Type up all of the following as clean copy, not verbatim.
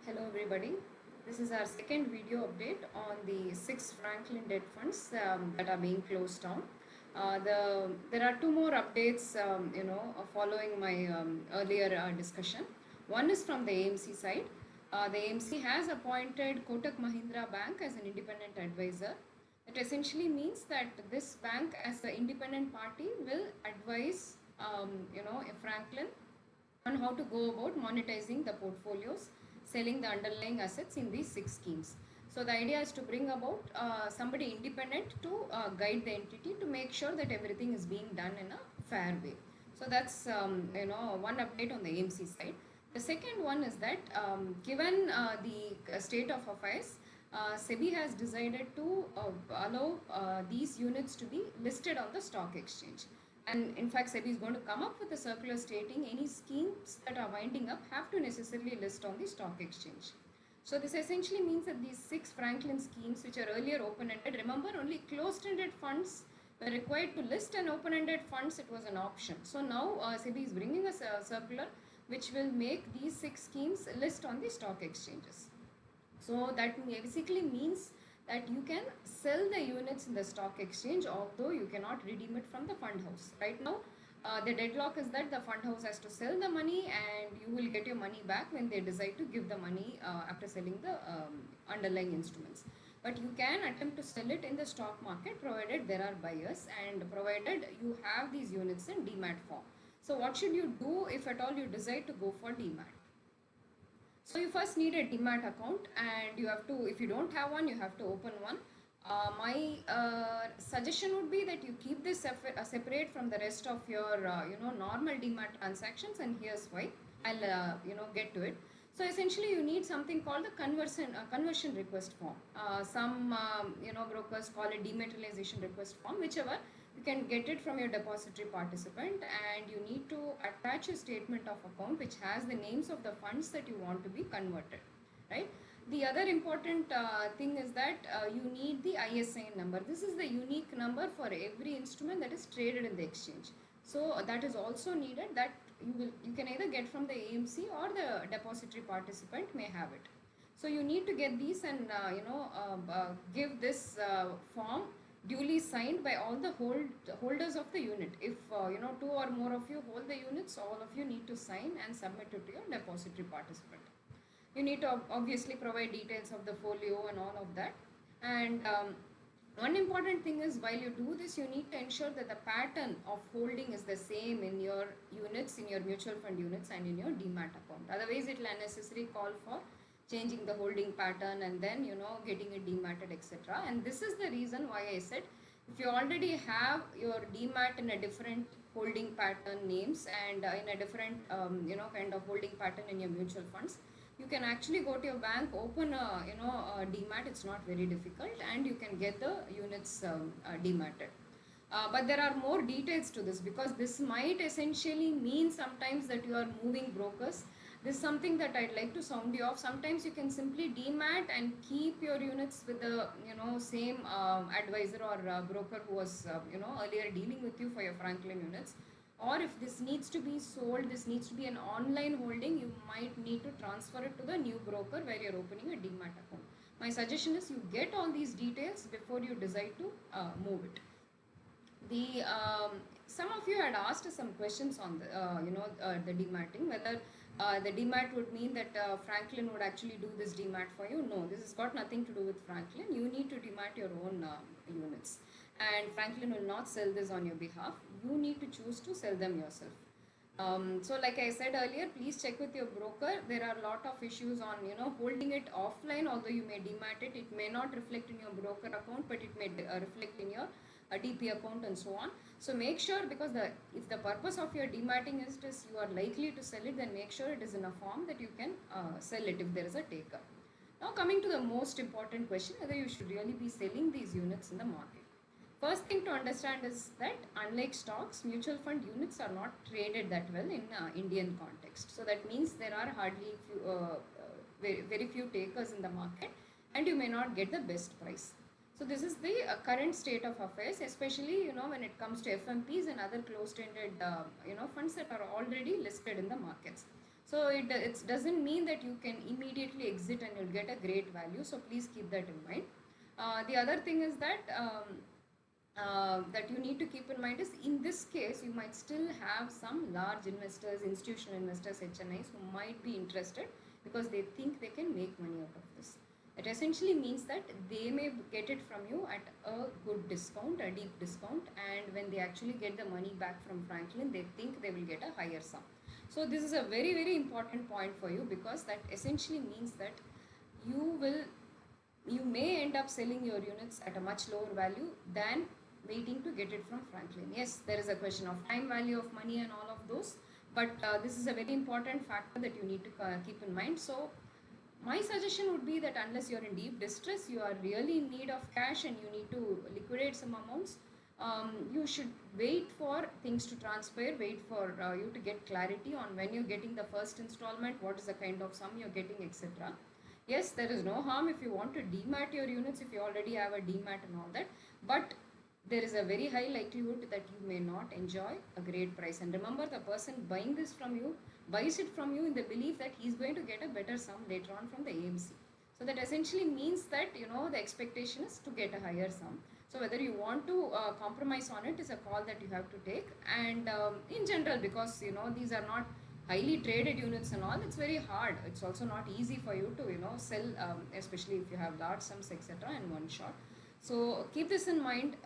Hello everybody, this is our second video update on the 6 Franklin debt funds that are being closed down. There are two more updates following my earlier discussion. One is from the AMC side. The AMC has appointed Kotak Mahindra Bank as an independent advisor. It essentially means that this bank as an independent party will advise Franklin on how to go about monetizing the portfolios, selling the underlying assets in these 6 schemes. So the idea is to bring about somebody independent to guide the entity to make sure that everything is being done in a fair way. So that's one update on the AMC side. The second one is that given the state of affairs, Sebi has decided to allow these units to be listed on the stock exchange. And in fact, Sebi is going to come up with a circular stating any schemes that are winding up have to necessarily list on the stock exchange. So this essentially means that these 6 Franklin schemes, which are earlier open-ended, remember only closed-ended funds were required to list, and open-ended funds, it was an option. So now Sebi is bringing us a circular which will make these 6 schemes list on the stock exchanges. So that basically means that you can sell the units in the stock exchange, although you cannot redeem it from the fund house. Right now, the deadlock is that the fund house has to sell the money and you will get your money back when they decide to give the money after selling the underlying instruments. But you can attempt to sell it in the stock market provided there are buyers and provided you have these units in demat form. So what should you do if at all you decide to go for demat? So you first need a demat account, and you have to, if you don't have one, you have to open one. My suggestion would be that you keep this separate from the rest of your normal demat transactions, and here's why. I'll get to it. So essentially you need something called the conversion request form. Some brokers call it dematerialization request form, whichever. You can get it from your depository participant, and you need to attach a statement of account which has the names of the funds that you want to be converted, right? The other important thing is that you need the ISIN number. This is the unique number for every instrument that is traded in the exchange. So that is also needed, that you can either get from the AMC or the depository participant may have it. So you need to get these and give this form duly signed by all the holders of the unit. If 2 or more of you hold the units, all of you need to sign and submit it to your depository participant. You need to obviously provide details of the folio and all of that. And one important thing is, while you do this, you need to ensure that the pattern of holding is the same in your units, in your mutual fund units and in your demat account. Otherwise, it will unnecessarily call for changing the holding pattern and then getting it dematted, etc. And this is the reason why I said, if you already have your demat in a different holding pattern names and in a different kind of holding pattern in your mutual funds, you can actually go to your bank, open a demat. It's not very difficult, and you can get the units dematted. But there are more details to this, because this might essentially mean sometimes that you are moving brokers. This is something that I'd like to sound you off. Sometimes you can simply demat and keep your units with the same advisor or broker who was earlier dealing with you for your Franklin units. Or if this needs to be sold, this needs to be an online holding, you might need to transfer it to the new broker where you're opening a demat account. My suggestion is you get all these details before you decide to move it. The some of you had asked some questions on the dematting, whether the demat would mean that Franklin would actually do this demat for you. No, this has got nothing to do with Franklin. You need to demat your own units, and Franklin will not sell this on your behalf. You need to choose to sell them yourself. So like I said earlier, please check with your broker. There are a lot of issues on holding it offline. Although you may demat it, it may not reflect in your broker account, but it may reflect in your DP account and so on. So make sure, because if the purpose of your dematting is this, you are likely to sell it, then make sure it is in a form that you can sell it if there is a taker. Now coming to the most important question, whether you should really be selling these units in the market. First thing to understand is that unlike stocks, mutual fund units are not traded that well in Indian context. So that means there are hardly very few takers in the market, and you may not get the best price. So this is the current state of affairs, especially when it comes to FMPs and other closed-ended funds that are already listed in the markets. So it doesn't mean that you can immediately immediately exit and you'll get a great value. So please keep that in mind. The other thing is that that you need to keep in mind is, in this case you might still have some large investors, institutional investors, HNIs, who might be interested because they think they can make money out of this. It essentially means that they may get it from you at a good discount, a deep discount, and when they actually get the money back from Franklin, they think they will get a higher sum. So this is a very, very important point for you, because that essentially means that you you may end up selling your units at a much lower value than waiting to get it from Franklin. Yes, there is a question of time value of money and all of those, but this is a very important factor that you need to keep in mind. So my suggestion would be that unless you're in deep distress, you are really in need of cash and you need to liquidate some amounts, you should wait for things to transpire, wait for you to get clarity on when you're getting the first installment, what is the kind of sum you're getting, etc. Yes, there is no harm if you want to demat your units, if you already have a demat and all that, but there is a very high likelihood that you may not enjoy a great price. And remember, the person buying this from you buys it from you in the belief that he's going to get a better sum later on from the AMC. So that essentially means that, you know, the expectation is to get a higher sum. So whether you want to compromise on it is a call that you have to take. And in general, because, you know, these are not highly traded units and all, it's very hard. It's also not easy for you to, you know, sell, especially if you have large sums, etc. in one shot. So keep this in mind,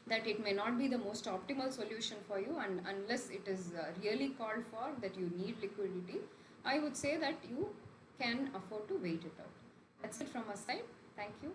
that it may not be the most optimal solution for you, and unless it is really called for that you need liquidity, I would say that you can afford to wait it out. That's it from our side. Thank you.